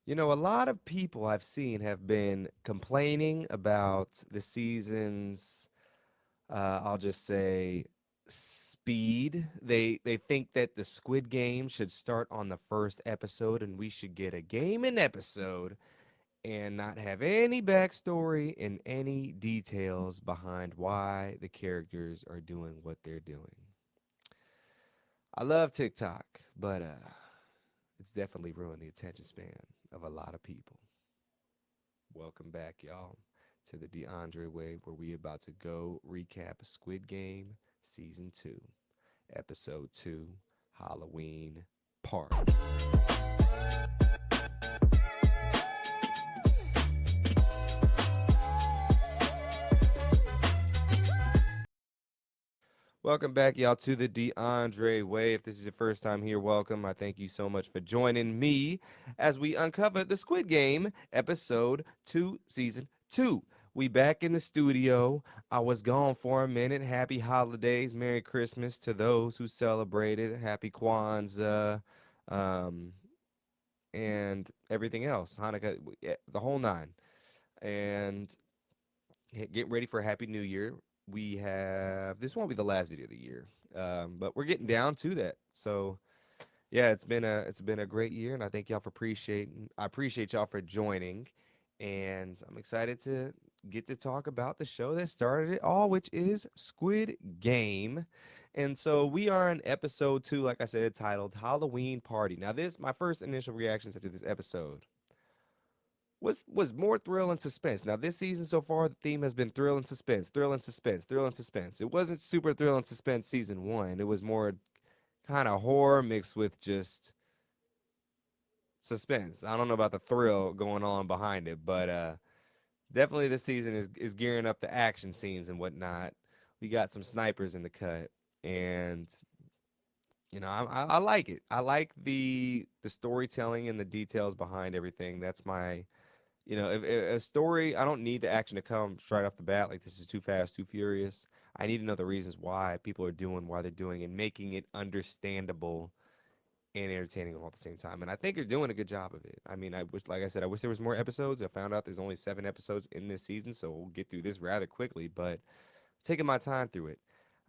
You know, a lot of people I've seen have been complaining about the season's, I'll just say, speed. They think that the Squid Game should start on the first episode and we should get a game an episode and not have any backstory and any details behind why the characters are doing what they're doing. I love TikTok, but it's definitely ruined the attention span of a lot of people. Welcome back, y'all, to the DeAndre Way, where we about to go recap Squid Game Season 2, Episode 2, Halloween Party. Welcome back, y'all, to the DeAndre Way. If this is your first time here, welcome. I thank you so much for joining me as we uncover the Squid Game Episode 2, Season 2. We back in the studio. I was gone for a minute. Happy holidays. Merry Christmas to those who celebrated. Happy Kwanzaa, um, and everything else. Hanukkah, the whole nine. And getting ready for a Happy New Year. We have this won't be the last video of the year, but we're getting down to that. So yeah, it's been a great year, and I thank y'all for appreciating. I appreciate y'all for joining, and I'm excited to get to talk about the show that started it all, which is Squid Game. And so we are in episode 2, like I said, titled Halloween Party. Now, this my first initial reactions after this episode was more thrill and suspense. Now, this season so far, the theme has been thrill and suspense, thrill and suspense, thrill and suspense. It wasn't super thrill and suspense season 1. It was more kind of horror mixed with just suspense. I don't know about the thrill going on behind it, but definitely this season is gearing up the action scenes and whatnot. We got some snipers in the cut, and I like it. I like the storytelling and the details behind everything. That's my if a story, I don't need the action to come straight off the bat, like this is too fast, too furious. I need to know the reasons why people are doing why they're doing and making it understandable and entertaining all at the same time. And I think you're doing a good job of it. I mean, I wish, like I said, I wish there was more episodes. I found out there's only 7 episodes in this season, so we'll get through this rather quickly. But taking my time through it.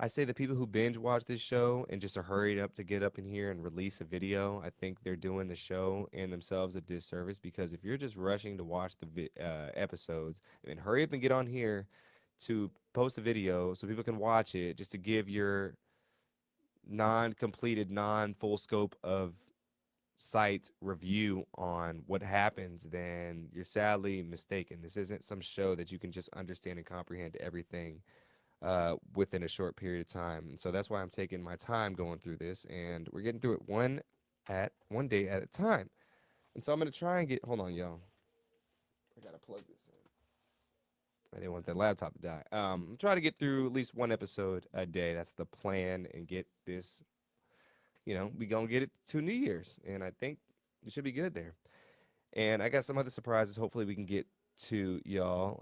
I say the people who binge watch this show and just are hurried up to get up in here and release a video, I think they're doing the show and themselves a disservice because if you're just rushing to watch the episodes and then hurry up and get on here to post a video so people can watch it just to give your non-completed, non-full scope of site review on what happens, then you're sadly mistaken. This isn't some show that you can just understand and comprehend everything within a short period of time. And so that's why I'm taking my time going through this, and we're getting through it one day at a time. And so I'm gonna try and get. Hold on, y'all. I gotta plug this in. I didn't want the laptop to die. Try to get through at least one episode a day. That's the plan, and get this. We gonna get it to New Year's, and I think it should be good there. And I got some other surprises. Hopefully, we can get to y'all.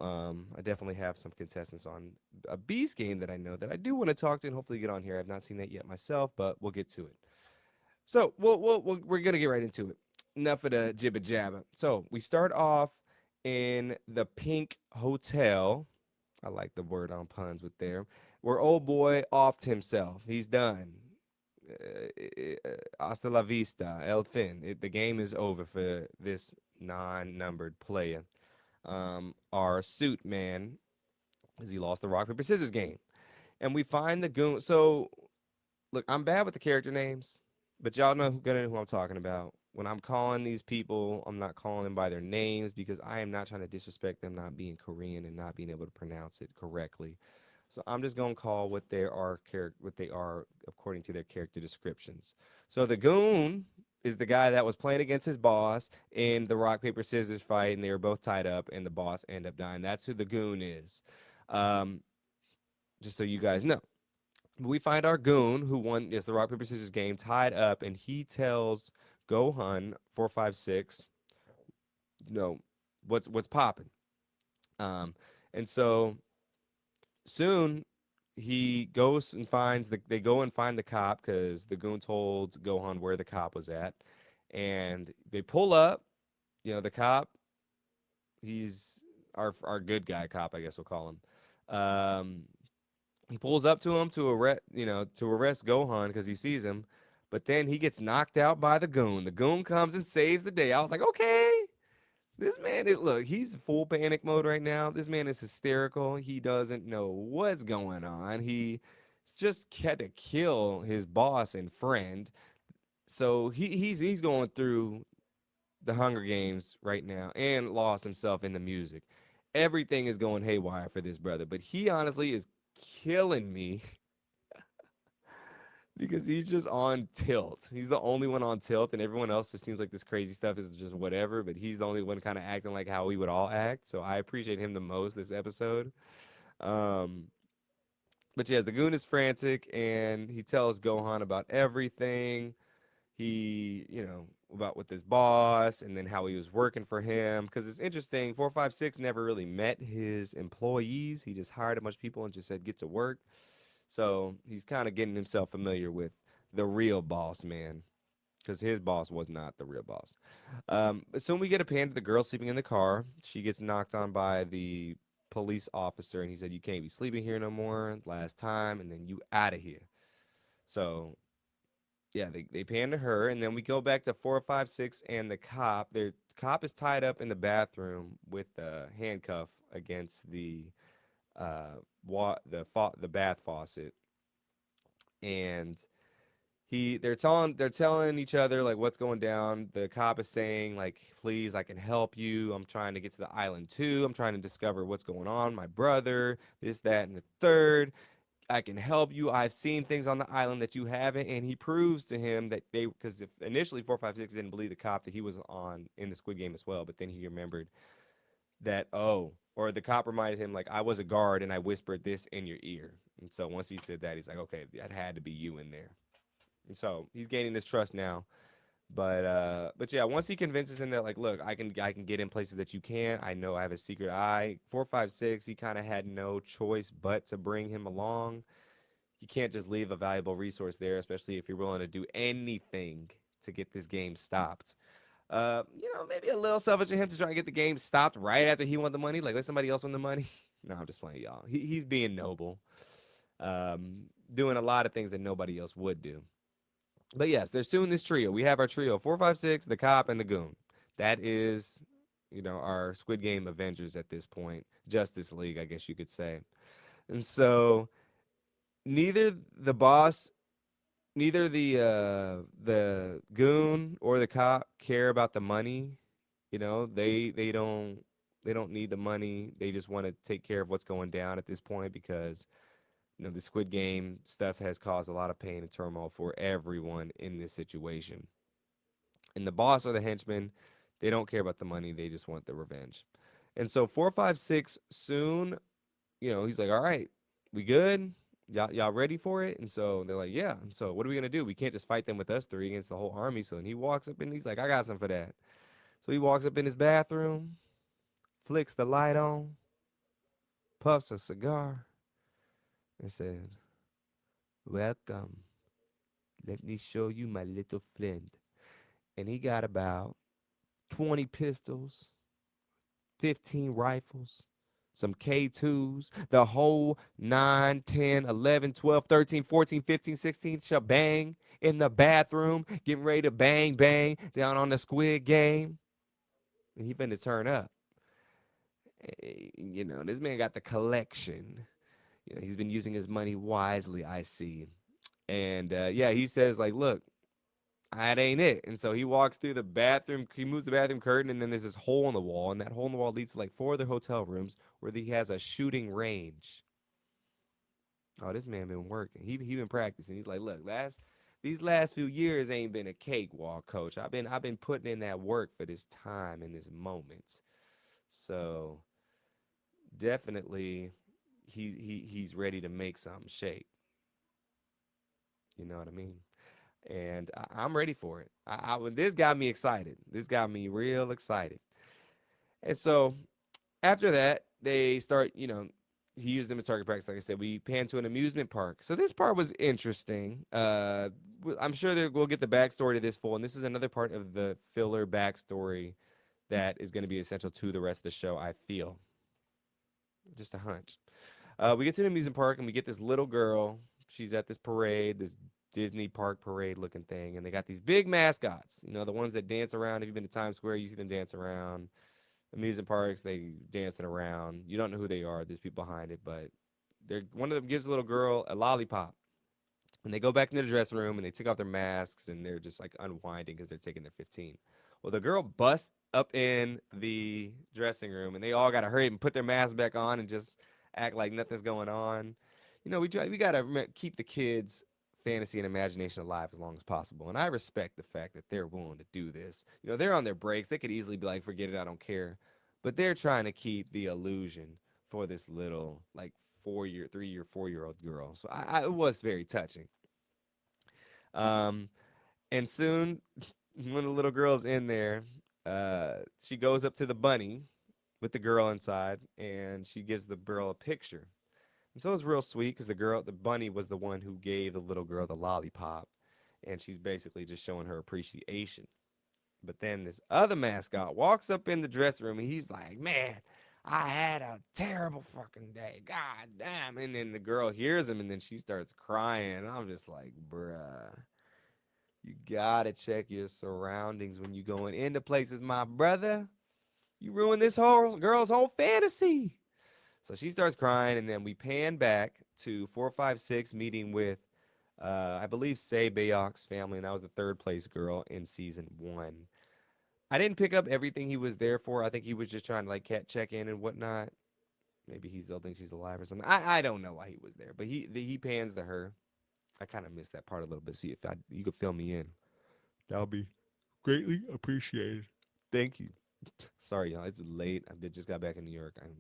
I definitely have some contestants on a Beast game that I know that I do want to talk to and hopefully get on here. I've not seen that yet myself, but we'll get to it. So we're gonna get right into it. Enough of the jibba jabba. So we start off in the Pink Hotel. I like the word on puns with there. Where old boy offed himself. He's done. Hasta la vista, El Fin. The game is over for this non-numbered player. Our suit man, as he lost the rock paper scissors game, and we find the goon. So look, I'm bad with the character names, but y'all know who I'm talking about. When I'm calling these people, I'm not calling them by their names because I am not trying to disrespect them not being Korean and not being able to pronounce it correctly. So I'm just gonna call what they are according to their character descriptions. So the goon is the guy that was playing against his boss in the rock paper scissors fight, and they were both tied up, and the boss ended up dying. That's who the goon is. Um, just so you guys know. We find our goon who won the rock paper scissors game tied up, and he tells Gohan 456, no, what's popping. Um, and so soon he goes and finds they go and find the cop because the goon told Gohan where the cop was at, and they pull up. the cop, he's our good guy cop, I guess we'll call him. He pulls up to him to arrest Gohan because he sees him, but then he gets knocked out by the goon. The goon comes and saves the day. I was like, okay, this man is look, he's full panic mode right now. This man is hysterical. He doesn't know what's going on. He just had to kill his boss and friend. So he's going through the Hunger Games right now and lost himself in the music. Everything is going haywire for this brother, but he honestly is killing me because he's just on tilt. He's the only one on tilt, and everyone else just seems like this crazy stuff is just whatever. But he's the only one kind of acting like how we would all act. So I appreciate him the most this episode. Um, but yeah, the goon is frantic, and he tells Gohan about everything. About with his boss, and then how he was working for him. Because it's interesting, 456 never really met his employees. He just hired a bunch of people and just said, get to work. So he's kind of getting himself familiar with the real boss man, because his boss was not the real boss. But soon we get a pan to the girl sleeping in the car. She gets knocked on by the police officer, and he said, you can't be sleeping here no more. Last time, and then you out of here. So yeah, they pan to her, and then we go back to 456 and the cop. The cop is tied up in the bathroom with the handcuff against the bath faucet, and they're telling each other like what's going down. The cop is saying like, please, I can help you. I'm trying to get to the island too. I'm trying to discover what's going on. My brother, this, that, and the third. I can help you. I've seen things on the island that you haven't. And he proves to him that because if initially 456 didn't believe the cop that he was on in the Squid Game as well, but then he remembered that, or the cop reminded him, like, I was a guard and I whispered this in your ear. And so once he said that, he's like, okay, that had to be you in there. And so he's gaining his trust now. But yeah, once he convinces him that like, look, I can get in places that you can't. I know I have a secret eye. 456, he kind of had no choice but to bring him along. You can't just leave a valuable resource there, especially if you're willing to do anything to get this game stopped. Maybe a little selfish of him to try and get the game stopped right after he won the money. Like, let somebody else win the money. No, I'm just playing, y'all. He's being noble, doing a lot of things that nobody else would do. But yes, there's soon this trio. We have our trio: 456, the cop, and the goon. That is, our Squid Game Avengers at this point. Justice League, I guess you could say. And so neither the boss neither the goon or the cop care about the money. They don't need the money. They just want to take care of what's going down at this point because the Squid Game stuff has caused a lot of pain and turmoil for everyone in this situation. And the boss or the henchman, they don't care about the money. They just want the revenge. And so 456 soon, he's like, all right, we good? Y'all ready for it? And so they're like, yeah. And so what are we gonna do? We can't just fight them with us three against the whole army. So then he walks up and he's like, I got something for that. So he walks up in his bathroom, flicks the light on, puffs a cigar, and said, welcome. Let me show you my little friend. And he got about 20 pistols, 15 rifles, some K2s, the whole 9, 10, 11, 12, 13, 14, 15, 16 shebang in the bathroom, getting ready to bang, bang down on the Squid Game. And he finna turn up. This man got the collection. He's been using his money wisely, I see. And yeah, he says, like, look, that ain't it. And so he walks through the bathroom, he moves the bathroom curtain, and then there's this hole in the wall, and that hole in the wall leads to like four other hotel rooms where he has a shooting range. Oh, this man been working. He been practicing. He's like, look, these last few years ain't been a cakewalk, coach. I've been putting in that work for this time and this moment. So definitely he's ready to make something shake. You know what I mean? And I'm ready for it. This got me excited. This got me real excited. And so after that, they start, he used them as target practice. Like I said, we pan to an amusement park. So this part was interesting. I'm sure that we'll get the backstory to this full, and this is another part of the filler backstory that is going to be essential to the rest of the show, I feel. Just a hunch. We get to the amusement park and we get this little girl. She's at this parade, this Disney park parade looking thing, and they got these big mascots. You know, the ones that dance around. If you've been to Times Square, you see them dance around. Amusement parks, they dancing around. You don't know who they are. There's people behind it, but they're one of them gives a little girl a lollipop. And they go back into the dressing room and they take off their masks and they're just like unwinding because they're taking their 15. Well, the girl busts up in the dressing room and they all got to hurry and put their masks back on and just act like nothing's going on. You know, we got to keep the kids' fantasy and imagination alive as long as possible. And I respect the fact that they're willing to do this. You know, they're on their breaks. They could easily be like, forget it, I don't care. But they're trying to keep the illusion for this little, like, 4 year, 3 year, 4 year old girl. So it was very touching. Um, and soon, when the little girl's in there, she goes up to the bunny with the girl inside, and she gives the girl a picture. And so it was real sweet because the bunny, was the one who gave the little girl the lollipop, and she's basically just showing her appreciation. But then this other mascot walks up in the dressing room, and he's like, "Man, I had a terrible fucking day. God damn!" And then the girl hears him, and then she starts crying. And I'm just like, "Bruh, you gotta check your surroundings when you going into places, my brother. You ruin this whole girl's whole fantasy." So she starts crying, and then we pan back to 456 meeting with, I believe, Say Bayok's family, and that was the third place girl in season 1. I didn't pick up everything he was there for. I think he was just trying to like check in and whatnot. Maybe he still thinks she's alive or something. I don't know why he was there, but he pans to her. I kind of missed that part a little bit. See if you could fill me in. That'll be greatly appreciated. Thank you. Sorry, y'all. It's late. Just got back in New York. I'm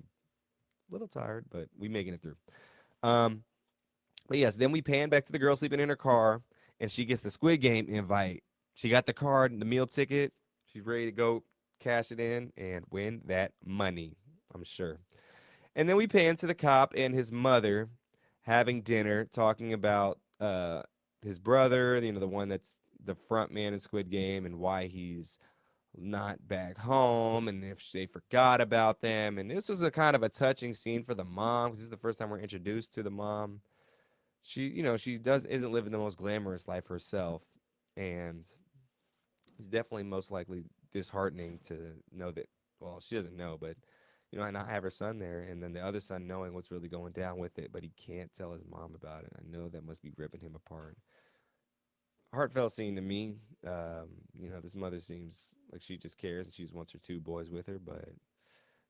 a little tired, but we making it through. Um, but yes, then we pan back to the girl sleeping in her car, and she gets the Squid Game invite. She got the card, the meal ticket. She's ready to go cash it in and win that money, I'm sure. And then we pan to the cop and his mother having dinner, talking about his brother, you know, the one that's the front man in Squid Game, and why he's not back home, and if they forgot about them. And this was a kind of a touching scene for the mom, because this is the first time we're introduced to the mom. She, you know, she does isn't living the most glamorous life herself, and it's definitely most likely disheartening to know that. Well, she doesn't know, but you know, I not have her son there, and then the other son knowing what's really going down with it, but he can't tell his mom about it. I know that must be ripping him apart. Heartfelt scene to me. You know, this mother seems like she just cares and she just wants her two boys with her, but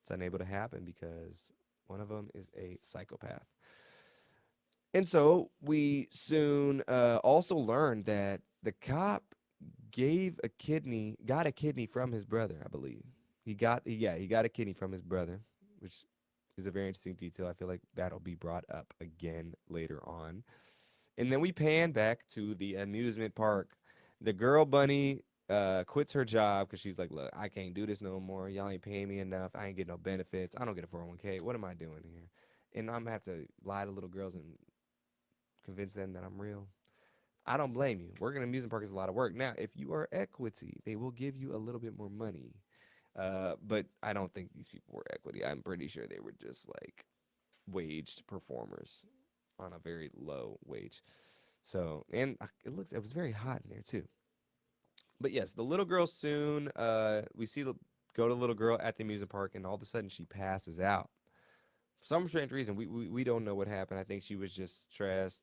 it's unable to happen because one of them is a psychopath. And so we soon also learned that the cop got a kidney from his brother, I believe. He got a kidney from his brother, which is a very interesting detail. I feel like that'll be brought up again later on. And then we pan back to the amusement park. The girl bunny quits her job because she's like, "Look, I can't do this no more. Y'all ain't paying me enough. I ain't getting no benefits. I don't get a 401k. What am I doing here?" And I'm gonna have to lie to little girls and convince them that I'm real. I don't blame you. Working in an amusement park is a lot of work. Now, if you are equity, they will give you a little bit more money. But I don't think these people were equity. I'm pretty sure they were just like waged performers on a very low wage. So, and it was very hot in there too. But yes, the little girl soon, we see go to the little girl at the amusement park, and all of a sudden she passes out. For some strange reason, we don't know what happened. I think she was just stressed,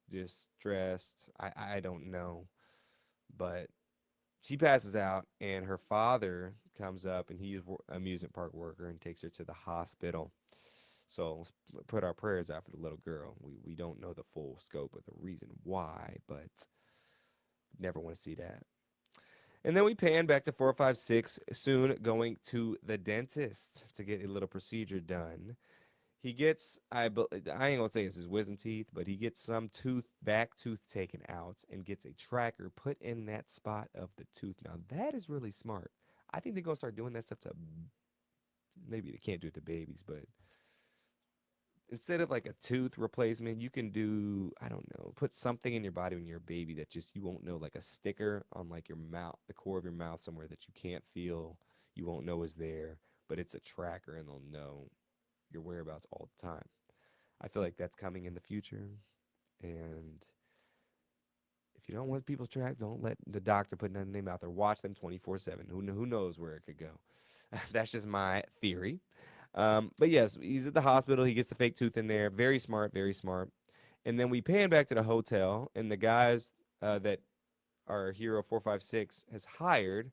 distressed. I don't know, but she passes out, and her father comes up, and he's an amusement park worker, and takes her to the hospital. So let's put our prayers out for the little girl. We don't know the full scope of the reason why, but never want to see that. And then we pan back to 456, soon going to the dentist to get a little procedure done. He gets, I ain't gonna say it's his wisdom teeth, but he gets some back tooth taken out and gets a tracker put in that spot of the tooth. Now that is really smart. I think they're gonna start doing that stuff to, maybe they can't do it to babies, but instead of like a tooth replacement, you can do, I don't know, put something in your body when you're a baby that just you won't know, like a sticker on like your mouth, the core of your mouth somewhere that you can't feel. you won't know is there, but it's a tracker and they'll know your whereabouts all the time. I feel like that's coming in the future. And if you don't want people's track, don't let the doctor put nothing in their mouth or watch them 24/7. Who knows where it could go? That's just my theory. But yes, he's at the hospital. He gets the fake tooth in there. Very smart, very smart. And then we pan back to the hotel, and the guys that our hero 456 has hired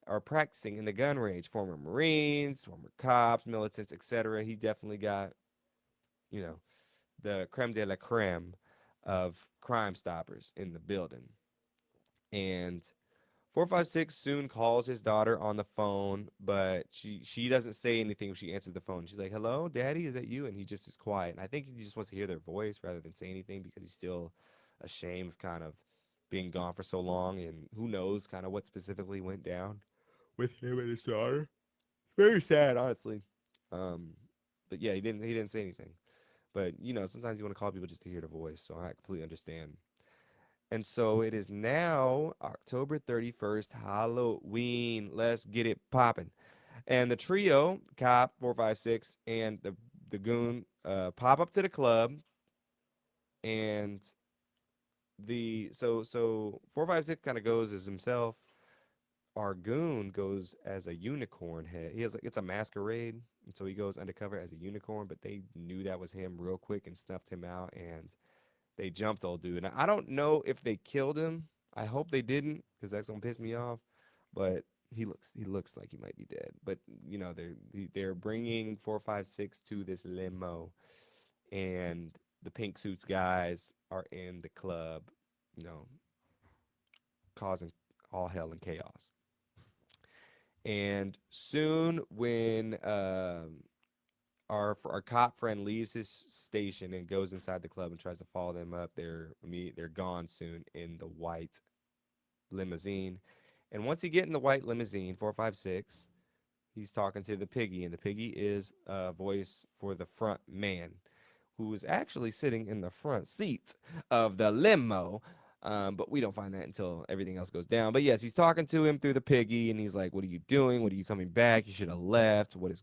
are practicing in the gun range. Former Marines, former cops, militants, etc. He definitely got, you know, the creme de la creme of Crime Stoppers in the building. And 456 soon calls his daughter on the phone, but she doesn't say anything when she answers the phone. She's like, "Hello, Daddy, is that you?" And he just is quiet. And I think he just wants to hear their voice rather than say anything because he's still ashamed of kind of being gone for so long, and who knows kind of what specifically went down with him and his daughter. Very sad, honestly. Um, but yeah, he didn't say anything. But sometimes you want to call people just to hear the voice, so I completely understand. And so it is now October 31st, Halloween. Let's get it popping. And the trio, Cop 456 and the goon, pop up to the club, and the 456 kind of goes as himself. Our goon goes as a unicorn head. He has like it's a masquerade, and so he goes undercover as a unicorn, but they knew that was him real quick and snuffed him out, and they jumped old dude. Now, I don't know if they killed him. I hope they didn't, because that's gonna piss me off. But he looks like he might be dead. But they're bringing 456 to this limo, and the pink suits guys are in the club, you know, causing all hell and chaos. And soon, when our cop friend leaves his station and goes inside the club and tries to follow them up, they're gone soon in the white limousine. And once he get in the white limousine, 456, he's talking to the piggy, and the piggy is a voice for the front man, who is actually sitting in the front seat of the limo. But we don't find that until everything else goes down. But yes, he's talking to him through the piggy, and he's like, "What are you doing? What are you coming back? You should have left. What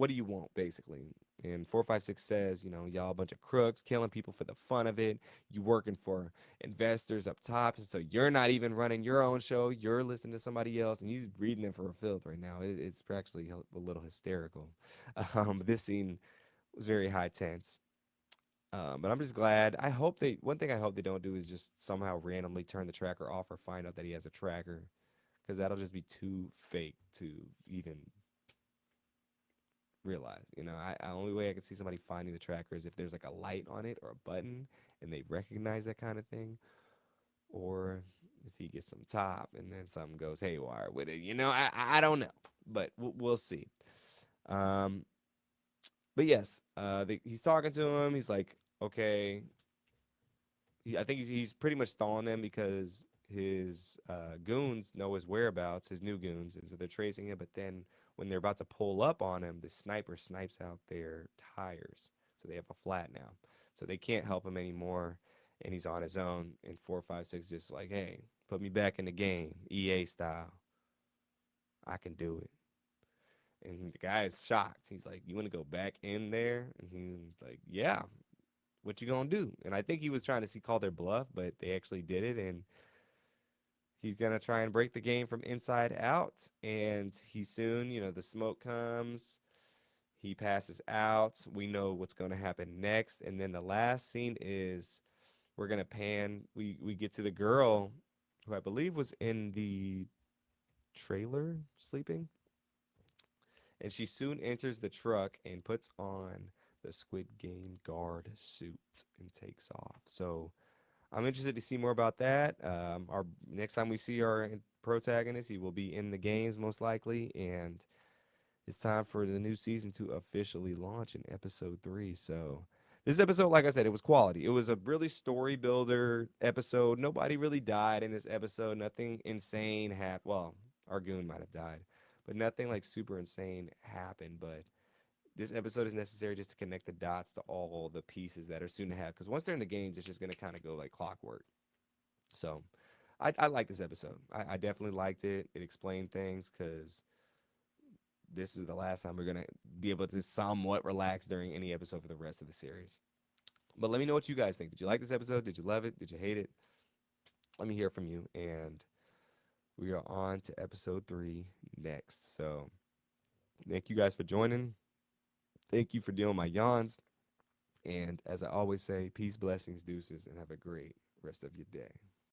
do you want, basically?" And 456 says, "Y'all a bunch of crooks, killing people for the fun of it. You working for investors up top, and so you're not even running your own show. You're listening to somebody else." And he's reading it for a filth right now. It's actually a little hysterical. This scene was very high tense. But I'm just glad. One thing I hope they don't do is just somehow randomly turn the tracker off or find out that he has a tracker, because that'll just be too fake to even realize. The only way I could see somebody finding the tracker is if there's like a light on it or a button and they recognize that kind of thing, or if he gets some top and then something goes haywire with it. I don't know, but we'll see. Um, but yes, he's talking to him. He's like, okay, I think he's pretty much stalling them because his goons know his whereabouts, his new goons, and so they're tracing him. But then when they're about to pull up on him, the sniper snipes out their tires, so they have a flat now, so they can't help him anymore, and he's on his own. And 456 just like, hey, put me back in the game, EA style. I can do it. And the guy is shocked. He's like, "You want to go back in there?" And he's like, "Yeah, what you gonna do?" And I think he was trying to see call their bluff, but they actually did it, and he's gonna try and break the game from inside out. And he soon, the smoke comes, he passes out. We know what's gonna happen next, and then the last scene is we're gonna pan. We get to the girl who I believe was in the trailer sleeping, and she soon enters the truck and puts on the Squid Game guard suit and takes off. So I'm interested to see more about that. Our next time we see our protagonist, he will be in the games most likely, and it's time for the new season to officially launch in episode 3. So this episode, like I said, it was quality. It was a really story builder episode. Nobody really died in this episode. Nothing insane happened. Well, our goon might have died, but nothing like super insane happened. But this episode is necessary just to connect the dots to all the pieces that are soon to have. Because once they're in the games, it's just going to kind of go like clockwork. So I like this episode. I definitely liked it. It explained things because this is the last time we're gonna be able to somewhat relax during any episode for the rest of the series. But let me know what you guys think. Did you like this episode? Did you love it? Did you hate it? Let me hear from you. And we are on to episode 3 next. So thank you guys for joining. Thank you for dealing with my yawns. And as I always say, peace, blessings, deuces, and have a great rest of your day.